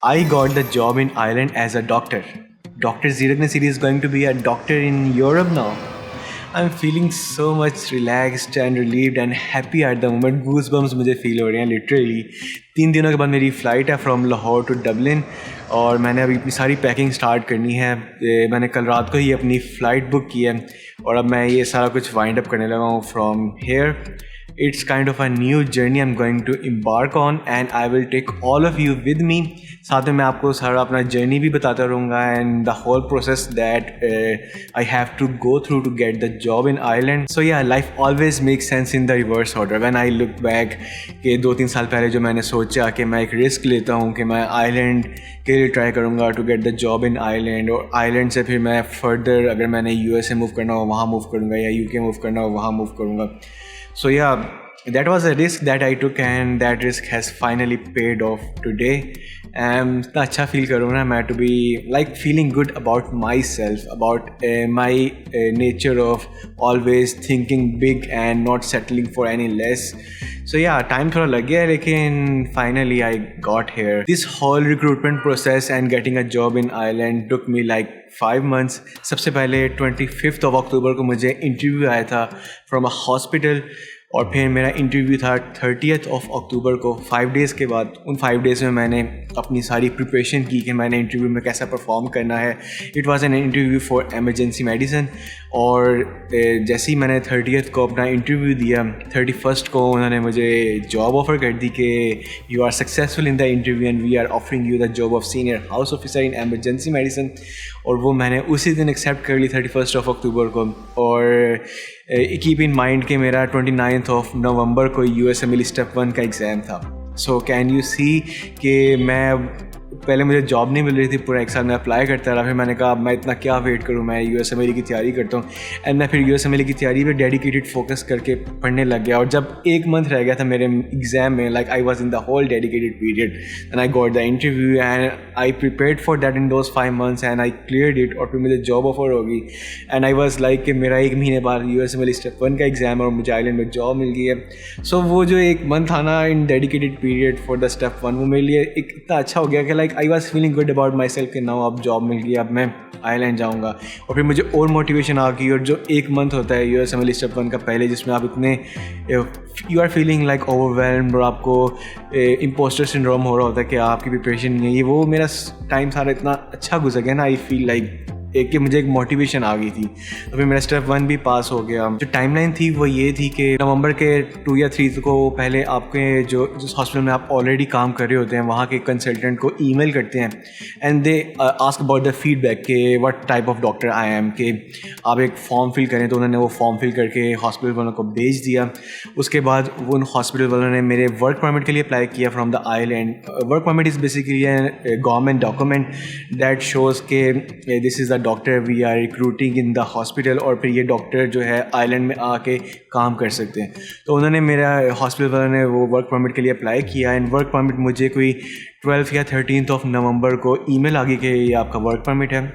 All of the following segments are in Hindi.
I got the job in Ireland as a doctor. Dr. Zirag Nasiri is going to be a doctor in Europe now. I'm feeling so much relaxed and relieved and happy at the moment. Goosebumps मुझे feel हो रहे हैं literally. 3 दिनों के बाद मेरी फ़्लाइट है फ्रॉम लाहौर टू डबलिन और मैंने अभी अपनी सारी पैकिंग स्टार्ट करनी है. मैंने कल रात को ही अपनी फ़्लाइट बुक की है और अब मैं ये सारा कुछ वाइंड अप करने लगा हूँ from here. It's kind of a new journey I'm going to embark on and I will take all of you with me. साथ में मैं आपको सारा अपना जर्नी भी बताता रहूँगा and the whole process that I have to go through to get the job in Ireland. So yeah, life always makes sense in the reverse order. When I look back कि 2-3 साल पहले जो मैंने सोचा कि मैं एक रिस्क लेता हूँ कि मैं आयरलैंड के लिए ट्राई करूँगा to get the job in Ireland और आयरलैंड से फिर मैं फर्दर अगर मैंने USA मूव करना हो वहाँ मूव करूँगा या UK मूव करना हो वहाँ मूव करूँगा. So yeah, that was a risk that I took and that risk has finally paid off today. इतना अच्छा फील करूँ ना मैं to be like feeling good about myself, about my nature of always thinking big and not settling for any less. So yeah, time थोड़ा लग गया लेकिन finally I got here. This whole recruitment process and getting a job in Ireland took me like 5 months. सबसे पहले 25th of October को मुझे इंटरव्यू आया था from a hospital और फिर मेरा इंटरव्यू था 30th of October को. 5 डेज़ के बाद उन 5 डेज़ में मैंने अपनी सारी प्रिपरेशन की कि मैंने इंटरव्यू में कैसा परफॉर्म करना है. It was an interview for emergency medicine और जैसे ही मैंने 30th को अपना इंटरव्यू दिया 31st को उन्होंने मुझे जॉब ऑफ़र कर दी कि you are successful in the interview and we are offering you the job of senior house officer in emergency medicine. और वो मैंने उसी दिन एक्सेप्ट कर ली 31st of October को. और कीप इन माइंड कि मेरा 29th of November को USMLE स्टेप 1 का एग्ज़ाम था. सो कैन यू सी कि मैं पहले मुझे जॉब नहीं मिल रही थी पूरा 1 साल मैं अप्लाई करता रहा. फिर मैंने कहा मैं इतना क्या वेट करूँ, मैं USMLE की तैयारी करता हूँ. एंड मैं फिर USMLE की तैयारी पे डेडिकेटेड फोकस करके पढ़ने लग गया. और जब 1 मंथ रह गया था मेरे एग्ज़ाम में like I was in the whole dedicated period and I got the interview and I prepared for that in those 5 months and I cleared it. और फिर मुझे जॉब ऑफर होगी एंड आई वाज लाइक कि मेरा 1 महीने बाद USMLE स्टेप 1 का एग्ज़ाम और मुझे आइलैंड में जॉब मिल गई है. सो वो जो 1 मंथ था ना in dedicated period for the step 1 वो मेरे लिए एक इतना अच्छा हो गया कि like I was feeling good about my self कि नाउ अब जॉब मिल गई, अब मैं आयरलैंड जाऊँगा. और फिर मुझे और मोटिवेशन आ गई. और जो 1 मंथ होता है USMLE स्टेप 1 का पहले जिसमें आप इतने you are feeling like overwhelmed और आपको इम्पोस्टर सिंड्रोम हो रहा होता है कि आपकी प्रिपरेशन नहीं है, ये वो मेरा टाइम सारा इतना अच्छा गुजर गया ना. आई फील लाइक कि मुझे एक मोटिवेशन आ गई थी. तो फिर मेरा स्टेप 1 भी पास हो गया. जो टाइमलाइन थी वो ये थी कि नवंबर के 2 या 3 को पहले आपके जो जिस हॉस्पिटल में आप ऑलरेडी काम कर रहे होते हैं वहाँ के कंसल्टेंट को ईमेल करते हैं and they ask about the feedback कि what type of doctor I am, कि आप एक फॉर्म फिल करें. तो उन्होंने वो फॉर्म फिल करके हॉस्पिटल वालों को भेज दिया. उसके बाद उन हॉस्पिटल वालों ने मेरे वर्क परमिट के लिए अप्लाई किया from the island. Work permit is basically government document that shows के this is the doctor we are recruiting in the hospital और फिर ये डॉक्टर जो है आइलैंड में आके काम कर सकते हैं. तो उन्होंने मेरा हॉस्पिटल वालों ने वो वर्क परमिट के लिए अप्लाई किया एंड वर्क परमिट मुझे कोई 12 या 13th of November को ईमेल आ गई कि ये आपका वर्क परमिट है.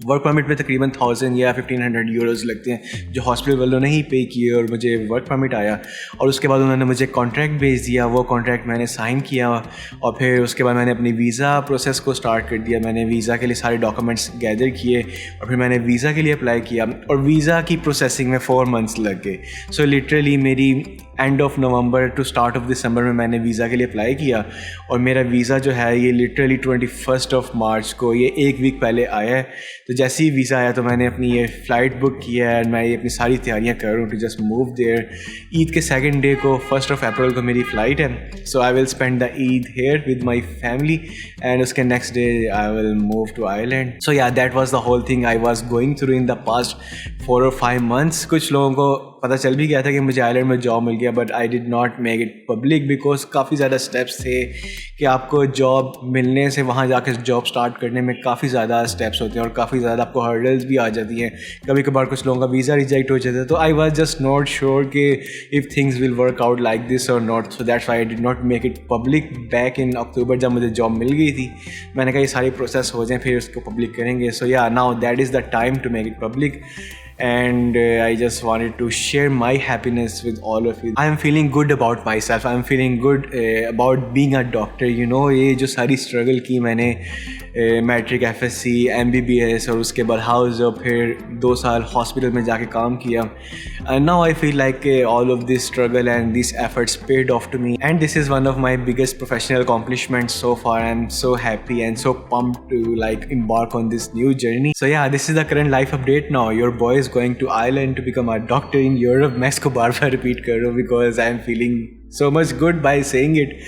वर्क परमिट में तकरीबन 1000 या 1500 यूरोज़ लगते हैं जो हॉस्पिटल वालों ने ही पे किए और मुझे वर्क परमिट आया. और उसके बाद उन्होंने मुझे कॉन्ट्रैक्ट भेज दिया. वो कॉन्ट्रैक्ट मैंने साइन किया और फिर उसके बाद मैंने अपनी वीज़ा प्रोसेस को स्टार्ट कर दिया. मैंने वीज़ा के लिए सारे डॉक्यूमेंट्स गैदर किए और फिर मैंने वीज़ा के लिए अप्लाई किया और वीज़ा की प्रोसेसिंग में 4 months लग गए. सो लिटरली मेरी end of November to start of December में मैंने वीज़ा के लिए अप्लाई किया और मेरा वीज़ा जो है ये लिटरली 21st of March को ये 1 वीक पहले आया है. तो जैसे ही वीज़ा आया तो मैंने अपनी ये फ़्लाइट बुक किया है. मैं ये अपनी सारी तैयारियां कर रहा हूँ to just move there. Eid के 2nd डे को 1st of April को मेरी फ़्लाइट है. So I will spend the Eid here with my family and उसके next day I will move to Ireland. So yeah that was the whole thing I was going through in the past 4 or 5 months. कुछ लोगों को पता चल भी गया था कि मुझे आयरलैंड में जॉब मिल गया but I did not make it public because काफ़ी ज़्यादा स्टेप्स थे कि आपको जॉब मिलने से वहाँ जाकर जॉब स्टार्ट करने में काफ़ी ज़्यादा स्टेप्स होते हैं और काफ़ी ज़्यादा आपको हर्डल्स भी आ जाती हैं. कभी कभार कुछ लोगों का वीज़ा रिजेक्ट हो जाता है. तो I was just not sure कि if things will work out like this और not. So that's why I did not make it public back in October जब मुझे जॉब मिल गई थी. मैंने कहा ये सारी प्रोसेस हो जाए फिर उसको पब्लिक करेंगे. सो या now that is the time to make it public. and I just wanted to share my happiness with all of you. I am feeling good about myself. I am feeling good about being a doctor. You know, ये जो सारी struggle की मैंने मैट्रिक FSC MBBS और उसके बाद हाउस जॉब, फिर 2 साल हॉस्पिटल में जाके काम किया, and now I feel like all of this struggle and these efforts paid off to me, and this is one of my biggest professional accomplishments so far. I'm so happy and so pumped to like embark on this new journey. So yeah, this is the current life update now. Your boy is going to Ireland to become a doctor in Europe. मैं इसको बार बार repeat कर रहा हूँ because I am feeling so much good by saying it.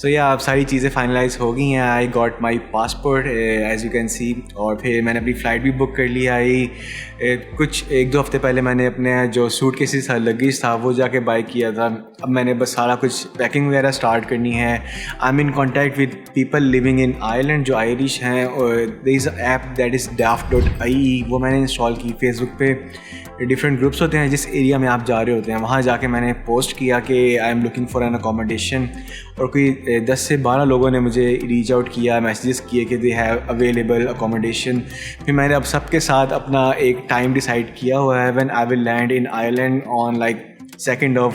सो या अब सारी चीज़ें फाइनलाइज हो गई हैं. I got my passport as you can see, और फिर मैंने अपनी फ़्लाइट भी बुक कर ली. कुछ 1-2 हफ्ते पहले मैंने अपने जो सूट केसेस था, लगेज था, वो जाके बाय किया था. अब मैंने बस सारा कुछ पैकिंग वगैरह स्टार्ट करनी है. I am in contact with people living in Ireland जो आयरिश हैं, और there is a app that is daft.ie. वो मैंने इंस्टॉल की. फेसबुक पे डिफरेंट ग्रुप्स होते हैं, जिस एरिया में आप जा रहे होते हैं वहाँ जाके मैंने पोस्ट किया कि I am looking for an accommodation, और कोई 10 से 12 लोगों ने मुझे रीच आउट किया, मैसेजेस किए कि दे हैव अवेलेबल अकोमोडेशन. फिर मैंने अब सबके साथ अपना एक टाइम डिसाइड किया हुआ है when I will land in Ireland on like 2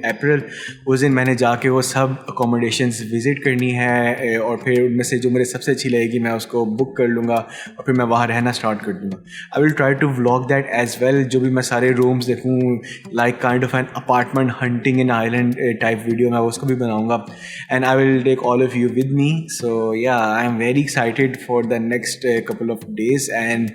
अप्रैल. उस दिन मैंने जाके वो सब अकोमोडेशंस विज़िट करनी है, और फिर उनमें से जो मुझे सबसे अच्छी लगेगी मैं उसको बुक कर लूँगा, और फिर मैं वहाँ रहना स्टार्ट कर दूँगा. I will try to vlog that as well. जो भी मैं सारे रूम्स देखूँ, like kind of an apartment hunting in island type video, मैं उसको भी बनाऊँगा, and I will take all of you with me. So yeah, I am very excited for the next couple of days, and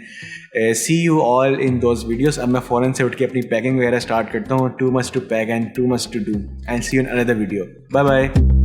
see you all in those videos. अब मैं फ़ौरन से उठ के अपनी पैकिंग वगैरह स्टार्ट करता हूँ. Too much to pack and too much to do, and see you in another video. Bye bye.